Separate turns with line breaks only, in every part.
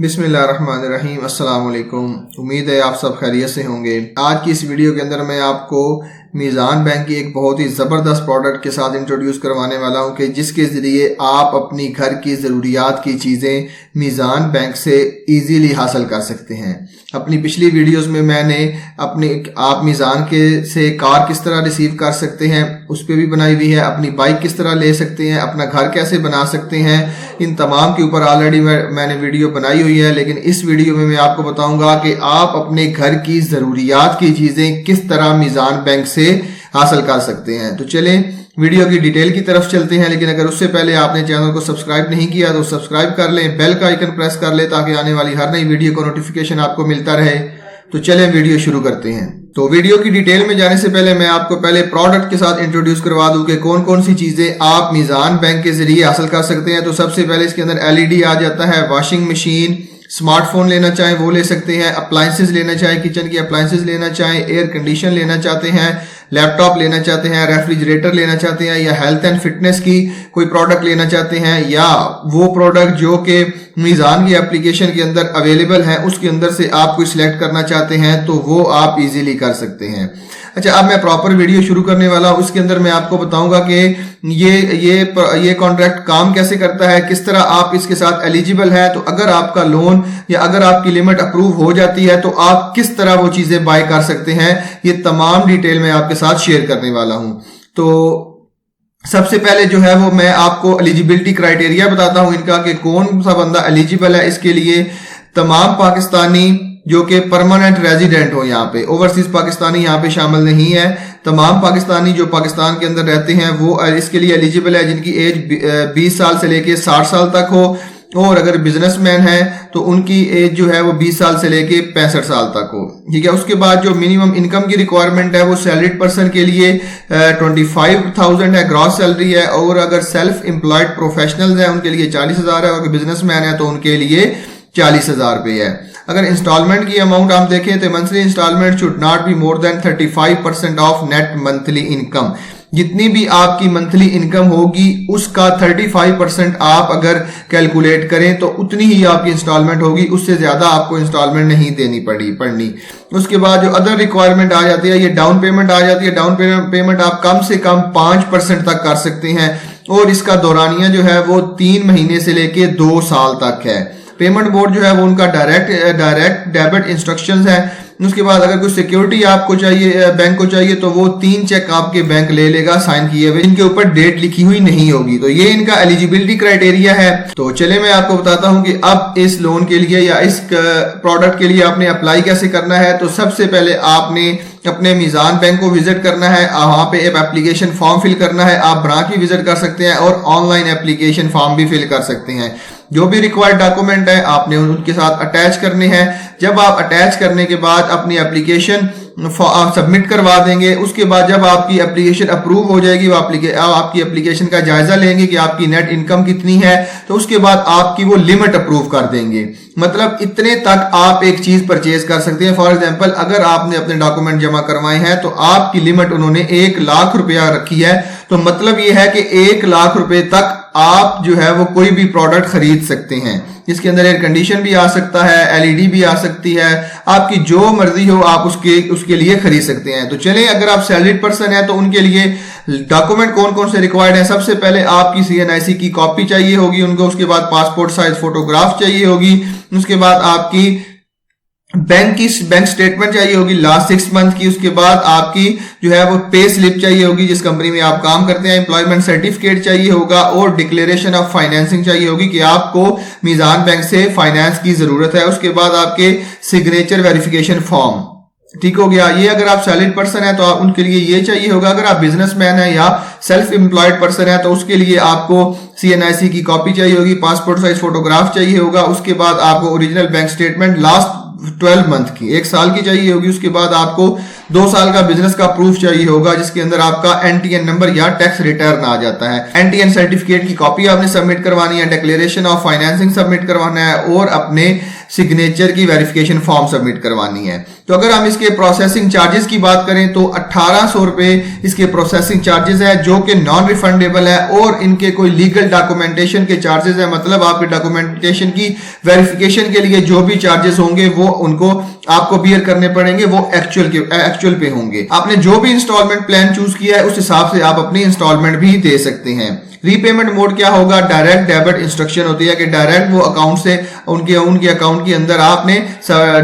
बिस्मिल्लाहिर्रहमानिर्रहीम। अस्सलाम वालेकुम। उम्मीद है आप सब खैरियत से होंगे। आज की इस वीडियो के अंदर मैं आपको मीज़ान बैंक की एक बहुत ही ज़बरदस्त प्रोडक्ट के साथ इंट्रोड्यूस करवाने वाला हूं कि जिसके ज़रिए आप अपनी घर की ज़रूरियात की चीज़ें मीज़ान बैंक से इजीली हासिल कर सकते हैं। अपनी पिछली वीडियोस में मैंने आप मीज़ान के से कार किस तरह रिसीव कर सकते हैं उस पर भी बनाई हुई है, अपनी बाइक किस तरह ले सकते हैं, अपना घर कैसे बना सकते हैं, इन तमाम के ऊपर ऑलरेडी मैंने वीडियो बनाई हुई है। लेकिन इस वीडियो में मैं आपको बताऊंगा कि आप अपने घर की ज़रूरियात की चीज़ें किस तरह मीज़ान बैंक से हासिल कर सकते हैं। तो चलें वीडियो की डिटेल की तरफ चलते हैं। लेकिन अगर उससे पहले आपने चैनल को सब्सक्राइब नहीं किया तो सब्सक्राइब कर लें, बेल का आइकन प्रेस कर लें ताकि आने वाली हर नई वीडियो का नोटिफिकेशन आपको मिलता रहे। तो चलें वीडियो शुरू करते हैं। तो वीडियो की डिटेल में जाने से पहले मैं आपको पहले प्रोडक्ट के साथ इंट्रोड्यूस करवा दूं कि कौन कौन सी चीज़ें आप मीज़ान बैंक के जरिए हासिल कर सकते हैं। तो सबसे पहले इसके अंदर LED आ जाता है, वॉशिंग मशीन, स्मार्टफोन लेना चाहें वो ले सकते हैं, अप्लायंसेस लेना चाहें, किचन की अप्लायंसेस लेना चाहें, एयर कंडीशन लेना चाहते हैं, लैपटॉप लेना चाहते हैं, रेफ्रिजरेटर लेना चाहते हैं, या हेल्थ एंड फिटनेस की कोई प्रोडक्ट लेना चाहते हैं, या वो प्रोडक्ट जो कि मीज़ान की एप्लीकेशन के अंदर अवेलेबल है उसके अंदर से आप कोई सिलेक्ट करना चाहते हैं तो वो आप इजीली कर सकते हैं। अच्छा, अब मैं प्रॉपर वीडियो शुरू करने वाला हूँ। उसके अंदर मैं आपको बताऊंगा कि ये कॉन्ट्रैक्ट काम कैसे करता है, किस तरह आप इसके साथ एलिजिबल है, तो अगर आपका लोन या अगर आपकी लिमिट अप्रूव हो जाती है तो आप किस तरह वो चीजें बाय कर सकते हैं, ये तमाम डिटेल मैं आपके साथ शेयर करने वाला हूं। तो सबसे पहले जो है वो मैं आपको एलिजिबिलिटी क्राइटेरिया बताता हूं इनका कि कौन सा बंदा एलिजिबल है। इसके लिए तमाम पाकिस्तानी जो कि परमानेंट रेजिडेंट हो, यहाँ पे ओवरसीज पाकिस्तानी यहाँ पे शामिल नहीं है। तमाम पाकिस्तानी जो पाकिस्तान के अंदर रहते हैं वो इसके लिए एलिजिबल है, जिनकी एज 20 साल से लेके 60 साल तक हो, और अगर बिजनेसमैन है तो उनकी एज जो है वो 20 साल से लेके 65 साल तक हो। ठीक है। उसके बाद जो मिनिमम इनकम की रिक्वायरमेंट है वो सैलरीड पर्सन के लिए 25,000 है, ग्रॉस सैलरी है, और अगर सेल्फ एम्प्लॉयड प्रोफेशनल्स है उनके लिए 40,000 है, और अगर बिजनेसमैन है तो उनके लिए 40,000 रुपये है। अगर इंस्टॉलमेंट की अमाउंट हम देखें तो monthly instalment should not be more than 35% of net monthly income. जितनी भी आपकी मंथली इनकम होगी उसका 35% आप अगर कैलकुलेट करें तो उतनी ही आपकी इंस्टॉलमेंट होगी, उससे ज्यादा आपको इंस्टॉलमेंट नहीं देनी पड़नी। उसके बाद जो अदर रिक्वायरमेंट आ जाती है, ये डाउन पेमेंट आ जाती है। डाउन पेमेंट आप कम से कम 5% तक कर सकते हैं, और इसका दौरानिया जो है वो 3 महीने से लेके 2 साल तक है। पेमेंट मोड जो है वो उनका डायरेक्ट डेबिट इंस्ट्रक्शंस है। उसके बाद अगर कोई सिक्योरिटी आपको चाहिए, बैंक को चाहिए, तो वो 3 चेक आपके बैंक ले लेगा साइन किए हुए, इनके ऊपर डेट लिखी हुई नहीं होगी। तो ये इनका एलिजिबिलिटी क्राइटेरिया है। तो चले मैं आपको बताता हूं कि अब इस लोन के लिए या इस प्रोडक्ट के लिए आपने अप्लाई कैसे करना है। तो सबसे पहले आपने अपने मीज़ान बैंक को विजिट करना है, वहां पे एक एप्लीकेशन फॉर्म फिल करना है। आप ब्रांच भी विजिट कर सकते हैं और ऑनलाइन एप्लीकेशन फॉर्म भी फिल कर सकते हैं। जो भी रिक्वायर्ड डॉक्यूमेंट है आपने उनके साथ अटैच करने हैं। जब आप अटैच करने के बाद अपनी एप्लीकेशन सबमिट करवा देंगे, उसके बाद जब आपकी एप्लीकेशन अप्रूव हो जाएगी, वो आपकी एप्लीकेशन का जायजा लेंगे कि आपकी नेट इनकम कितनी है, तो उसके बाद आपकी वो लिमिट अप्रूव कर देंगे। मतलब इतने तक आप एक चीज परचेज कर सकते हैं। फॉर एग्जांपल अगर आपने अपने डॉक्यूमेंट जमा करवाए हैं तो आपकी लिमिट उन्होंने 1 लाख रुपया रखी है, तो मतलब ये है कि 1 लाख रुपए तक आप जो है वो कोई भी प्रोडक्ट खरीद सकते हैं। इसके अंदर एयर कंडीशन भी आ सकता है, LED भी आ सकती है, आपकी जो मर्जी हो आप उसके लिए खरीद सकते हैं। तो चलें, अगर आप सैलरीड पर्सन है तो उनके लिए डॉक्यूमेंट कौन कौन से रिक्वायर्ड है। सबसे पहले आपकी CNIC की कॉपी चाहिए होगी उनको, उसके बाद पासपोर्ट साइज फोटोग्राफ चाहिए होगी, उसके बाद आपकी बैंक स्टेटमेंट चाहिए होगी लास्ट 6 मंथ की, उसके बाद आपकी जो है वो पे स्लिप चाहिए होगी जिस कंपनी में आप काम करते हैं, एम्प्लॉयमेंट सर्टिफिकेट चाहिए होगा, और डिक्लेरेशन ऑफ फाइनेंसिंग चाहिए होगी कि आपको मीज़ान बैंक से फाइनेंस की जरूरत है। उसके बाद आपके सिग्नेचर वेरिफिकेशन फॉर्म। ठीक हो गया। ये अगर आप सैलरीड पर्सन है तो उनके लिए ये चाहिए होगा। अगर आप बिजनेसमैन है या सेल्फ एम्प्लॉयड पर्सन है तो उसके लिए आपको CNIC की कॉपी चाहिए होगी, पासपोर्ट साइज फोटोग्राफ चाहिए होगा, उसके बाद आपको original bank statement last 12 month की 1 साल की चाहिए होगी, उसके बाद आपको 2 साल का बिजनेस का प्रूफ चाहिए होगा जिसके अंदर आपका NTN नंबर या टैक्स रिटर्न आ जाता है। NTN सर्टिफिकेट की कॉपी आपने सबमिट करवानी है, डिक्लेरेशन ऑफ फाइनेंसिंग सबमिट करवाना है, और अपने सिग्नेचर की वेरिफिकेशन फॉर्म सबमिट करवानी है। तो अगर हम इसके प्रोसेसिंग चार्जेस की बात करें तो 1800 रुपए इसके प्रोसेसिंग चार्जेस है, जो कि नॉन रिफंडेबल है, और इनके कोई लीगल डॉक्यूमेंटेशन के चार्जेस है, मतलब आपके डॉक्यूमेंटेशन की वेरिफिकेशन के लिए जो भी चार्जेस होंगे वो उनको आपको बियर करने पड़ेंगे, वो एक्चुअल पे होंगे। आपने जो भी इंस्टॉलमेंट प्लान चूज किया है उस हिसाब से आप अपनी इंस्टॉलमेंट भी दे सकते हैं। रीपेमेंट मोड क्या होगा? डायरेक्ट डेबिट इंस्ट्रक्शन होती है कि डायरेक्ट वो अकाउंट से उनके अकाउंट के अंदर आपने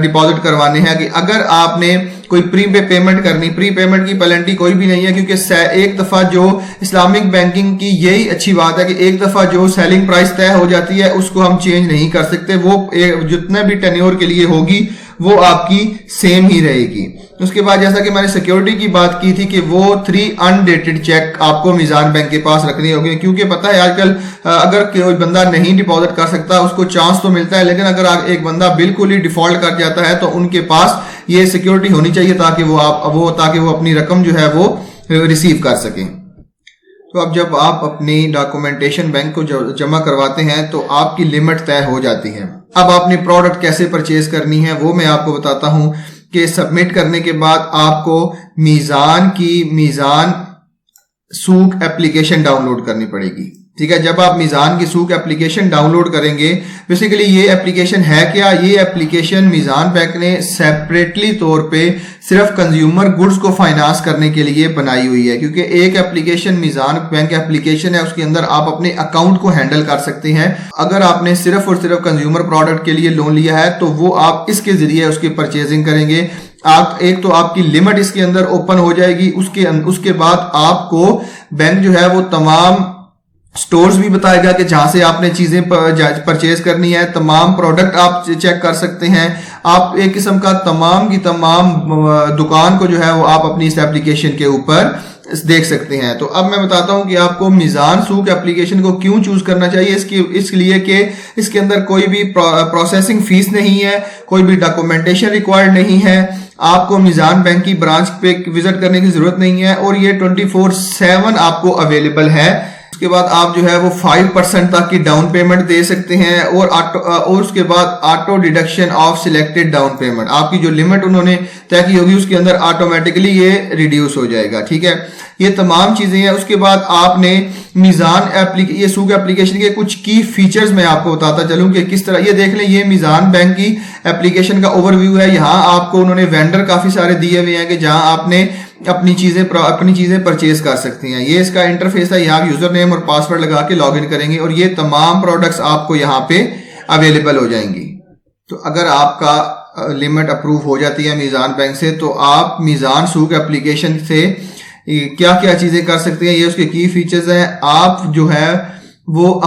डिपॉजिट करवाने हैं। कि अगर आपने कोई प्री पेमेंट करनी, प्री पेमेंट की पेनल्टी कोई भी नहीं है, क्योंकि एक दफा जो इस्लामिक बैंकिंग की यही अच्छी बात है कि एक दफा जो सेलिंग प्राइस तय हो जाती है उसको हम चेंज नहीं कर सकते, वो जितने भी टेन्योर के लिए होगी वो आपकी सेम ही रहेगी। उसके बाद जैसा कि मैंने सिक्योरिटी की बात की थी कि वो 3 अनडेटेड चेक आपको मीजान बैंक के पास रखनी होगी, क्योंकि पता है आजकल अगर कोई बंदा नहीं डिपॉजिट कर सकता उसको चांस तो मिलता है, लेकिन अगर एक बंदा बिल्कुल ही डिफॉल्ट कर जाता है तो उनके पास ये सिक्योरिटी होनी चाहिए ताकि वो अपनी रकम जो है वो रिसीव कर सकें। तो अब जब आप अपनी डॉक्यूमेंटेशन बैंक को जमा करवाते हैं तो आपकी लिमिट तय हो जाती है। अब आपने प्रोडक्ट कैसे परचेज करनी है वो मैं आपको बताता हूं कि सबमिट करने के बाद आपको मीजान सूक एप्लीकेशन डाउनलोड करनी पड़ेगी। ठीक है, जब आप मीजान की सूक एप्लीकेशन डाउनलोड करेंगे, बेसिकली ये एप्लीकेशन है क्या? ये एप्लीकेशन मीजान बैंक ने सेपरेटली तौर पे सिर्फ कंज्यूमर गुड्स को फाइनेंस करने के लिए बनाई हुई है, क्योंकि एक एप्लीकेशन मीजान बैंक एप्लीकेशन है, उसके अंदर आप अपने अकाउंट को हैंडल कर सकते हैं। अगर आपने सिर्फ और सिर्फ कंज्यूमर प्रोडक्ट के लिए लोन लिया है तो वो आप इसके जरिए उसकी परचेजिंग करेंगे। आप एक तो आपकी लिमिट इसके अंदर ओपन हो जाएगी, उसके बाद आपको बैंक जो है वो तमाम स्टोर्स भी बताएगा कि जहां से आपने चीजें परचेज करनी है, तमाम प्रोडक्ट आप चेक कर सकते हैं। आप एक किस्म का तमाम की तमाम दुकान को जो है वो आप अपनी इस एप्लीकेशन के ऊपर देख सकते हैं। तो अब मैं बताता हूं कि आपको मीजान सूक एप्लीकेशन को क्यों चूज करना चाहिए। इसलिए कि इसके अंदर कोई भी प्रोसेसिंग फीस नहीं है, कोई भी डॉक्यूमेंटेशन रिक्वायर्ड नहीं है, आपको मीजान बैंक की ब्रांच पे विजिट करने की जरूरत नहीं है, और ये 24/7 आपको अवेलेबल है। उसके बाद आप जो है वो 5% तक की डाउन पेमेंट दे सकते हैं, और उसके बाद auto deduction of selected down payment, आपकी जो लिमिट उन्होंने तय की होगी उसके अंदर ऑटोमेटिकली ये रिड्यूस हो जाएगा। ठीक है, ये तमाम चीजें हैं। उसके बाद आपने ये सूक एप्लीकेशन के कुछ की फीचर्स मैं आपको बताता चलूं कि किस तरह। ये देख लें, ये मीजान बैंक की एप्लीकेशन का ओवरव्यू है। यहाँ आपको उन्होंने वेंडर काफी सारे दिए हुए हैं कि जहां आपने अपनी चीजें परचेज कर सकती हैं। ये इसका इंटरफेस है, यहाँ यूजर नेम और पासवर्ड लगा के लॉग इन करेंगे और ये तमाम प्रोडक्ट्स आपको यहाँ पे अवेलेबल हो जाएंगी। तो अगर आपका लिमिट अप्रूव हो जाती है मीजान बैंक से, तो आप मीजान सूक एप्लीकेशन से क्या क्या चीजें कर सकते हैं, ये उसके की फीचर्स हैं। आप जो है वो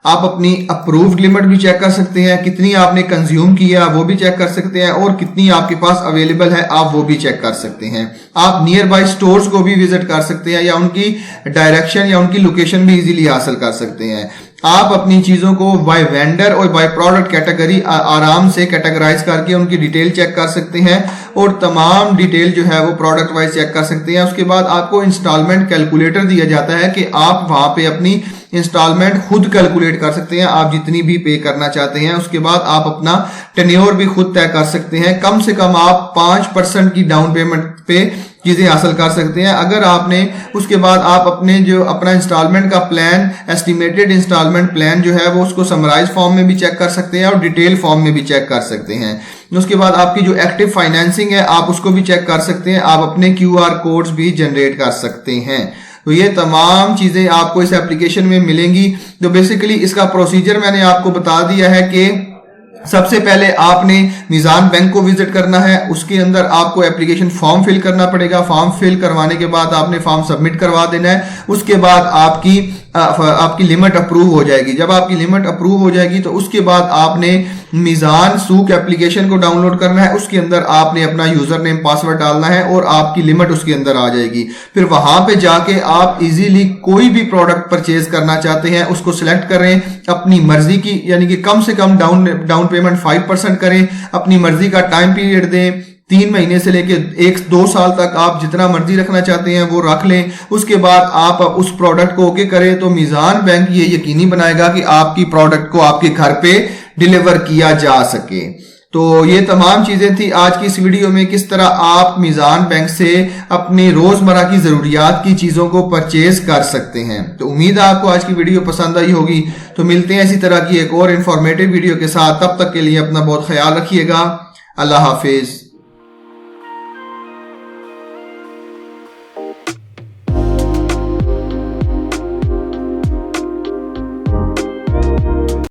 आप अपनी अप्रूव्ड लिमिट भी चेक कर सकते हैं, कितनी आपने कंज्यूम किया वो भी चेक कर सकते हैं, और कितनी आपके पास अवेलेबल है आप वो भी चेक कर सकते हैं। आप नियर बाय स्टोर्स को भी विजिट कर सकते हैं, या उनकी डायरेक्शन या उनकी लोकेशन भी इजीली हासिल कर सकते हैं। आप अपनी चीजों को बाय वेंडर और बाय प्रोडक्ट कैटेगरी आराम से कैटेगराइज करके उनकी डिटेल चेक कर सकते हैं, और तमाम डिटेल जो है वो प्रोडक्ट वाइज चेक कर सकते हैं। उसके बाद आपको इंस्टॉलमेंट कैलकुलेटर दिया जाता है कि आप वहां पे अपनी इंस्टॉलमेंट खुद कैलकुलेट कर सकते हैं, आप जितनी भी पे करना चाहते हैं। उसके बाद आप अपना टेन्योर भी खुद तय कर सकते हैं। कम से कम आप 5% की डाउन पेमेंट पे चीजें हासिल कर सकते हैं। अगर आपने उसके बाद आप अपना इंस्टॉलमेंट का प्लान, एस्टिमेटेड इंस्टॉलमेंट प्लान जो है वो उसको समराइज फॉर्म में भी चेक कर सकते हैं और डिटेल फॉर्म में भी चेक कर सकते हैं। उसके बाद आपकी जो एक्टिव फाइनेंसिंग है आप उसको भी चेक कर सकते हैं, आप अपने QR कोड्स भी जनरेट कर सकते हैं। तो ये तमाम चीजें आपको इस एप्लीकेशन में मिलेंगी। तो बेसिकली इसका प्रोसीजर मैंने आपको बता दिया है कि सबसे पहले आपने मीजान बैंक को विजिट करना है, उसके अंदर आपको एप्लीकेशन फॉर्म फिल करना पड़ेगा। फॉर्म फिल करवाने के बाद आपने फॉर्म सबमिट करवा देना है। उसके बाद आपकी लिमिट अप्रूव हो जाएगी। जब आपकी लिमिट अप्रूव हो जाएगी तो उसके बाद आपने मीजान सूक एप्लीकेशन को डाउनलोड करना है। उसके अंदर आपने अपना यूजर नेम पासवर्ड डालना है और आपकी लिमिट उसके अंदर आ जाएगी। फिर वहां पे जाके आप इजीली कोई भी प्रोडक्ट परचेज करना चाहते हैं उसको सिलेक्ट करें अपनी मर्जी की, यानी कि कम से कम डाउन पेमेंट 5% करें, अपनी मर्जी का टाइम पीरियड दें, 3 महीने से लेके 1-2 साल तक आप जितना मर्जी रखना चाहते हैं वो रख लें। उसके बाद आप उस प्रोडक्ट को ओके करें तो मीजान बैंक ये यकीनी बनाएगा कि आपकी प्रोडक्ट को आपके घर पे डिलीवर किया जा सके। तो ये तमाम चीजें थी आज की इस वीडियो में, किस तरह आप मीज़ान बैंक से अपनी रोजमर्रा की जरूरियात की चीजों को परचेज कर सकते हैं। तो उम्मीद है आपको आज की वीडियो पसंद आई होगी। तो मिलते हैं इसी तरह की एक और इंफॉर्मेटिव वीडियो के साथ, तब तक के लिए अपना बहुत ख्याल रखिएगा। अल्लाह हाफिज।